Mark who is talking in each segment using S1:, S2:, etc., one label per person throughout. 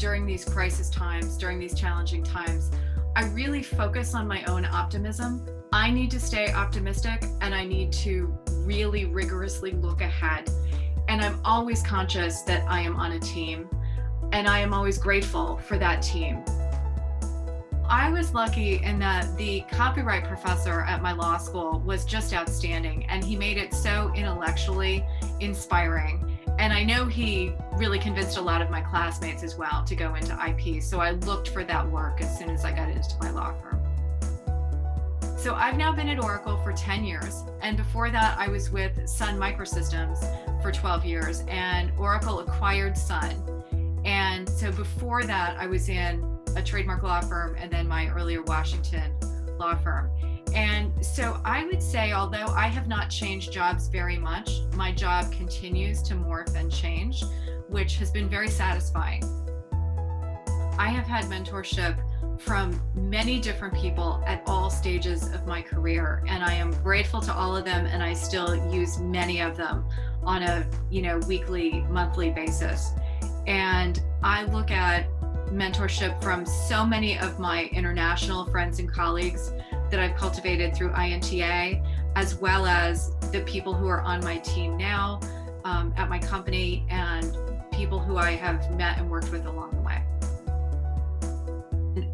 S1: during these crisis times, during these challenging times, I really focus on my own optimism. I need to stay optimistic, and I need to really rigorously look ahead. And I'm always conscious that I am on a team, and I am always grateful for that team. I was lucky in that the copyright professor at my law school was just outstanding, and he made it so intellectually inspiring. And I know he really convinced a lot of my classmates as well to go into IP. So I looked for that work as soon as I got into my law firm. So I've now been at Oracle for 10 years. And before that, I was with Sun Microsystems for 12 years, and Oracle acquired Sun. And so before that, I was in a trademark law firm and then my earlier Washington law firm. And so I would say, although I have not changed jobs very much, my job continues to morph and change, which has been very satisfying. I have had mentorship from many different people at all stages of my career, and I am grateful to all of them, and I still use many of them on a weekly, monthly basis. And I look at mentorship from so many of my international friends and colleagues that I've cultivated through INTA, as well as the people who are on my team now at my company, and people who I have met and worked with along the way.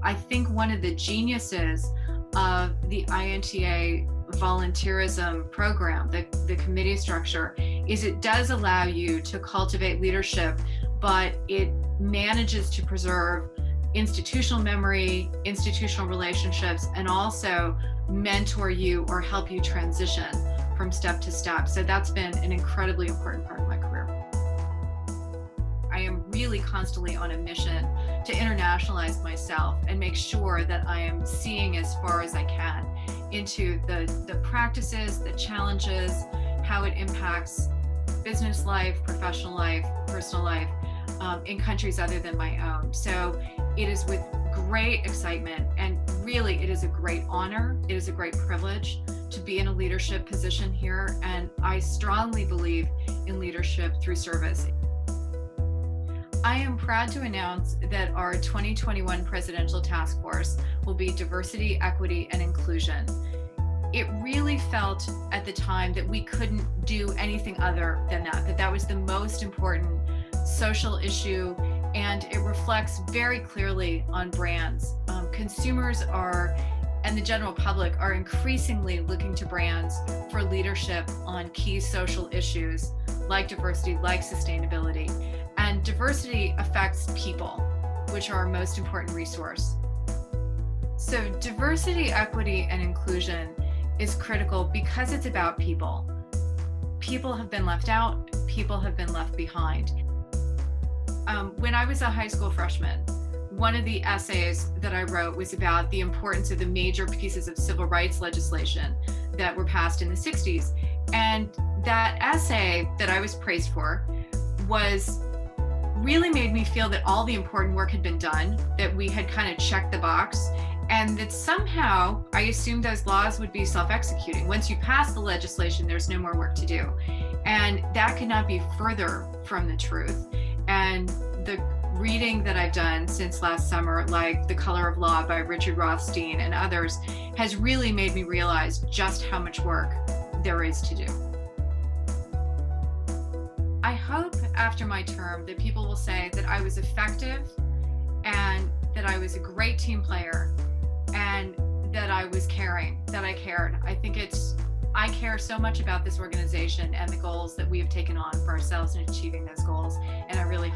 S1: I think one of the geniuses of the INTA volunteerism program, the committee structure, is it does allow you to cultivate leadership, but it manages to preserve institutional memory, institutional relationships, and also mentor you or help you transition from step to step. So that's been an incredibly important part of my career. I am really constantly on a mission to internationalize myself and make sure that I am seeing as far as I can into the practices, the challenges, how it impacts business life, professional life, personal life, in countries other than my own. So it is with great excitement, and really it is a great honor, it is a great privilege to be in a leadership position here, and I strongly believe in leadership through service. I am proud to announce that our 2021 Presidential Task Force will be Diversity, Equity, and Inclusion. It really felt at the time that we couldn't do anything other than that was the most important social issue, and it reflects very clearly on brands. Consumers and the general public are increasingly looking to brands for leadership on key social issues like diversity, like sustainability. And diversity affects people, which are our most important resource. So diversity, equity, and inclusion is critical because it's about people. People have been left out, people have been left behind. When I was a high school freshman, one of the essays that I wrote was about the importance of the major pieces of civil rights legislation that were passed in the 60s. And that essay that I was praised for really made me feel that all the important work had been done, that we had kind of checked the box, and that somehow I assumed those laws would be self-executing. Once you pass the legislation, there's no more work to do. And that could not be further from the truth. And the reading that I've done since last summer, like The Color of Law by Richard Rothstein and others, has really made me realize just how much work there is to do. I hope after my term that people will say that I was effective, and that I was a great team player, and that I was caring, that I cared. I care so much about this organization and the goals that we have taken on for ourselves in achieving those goals, and I really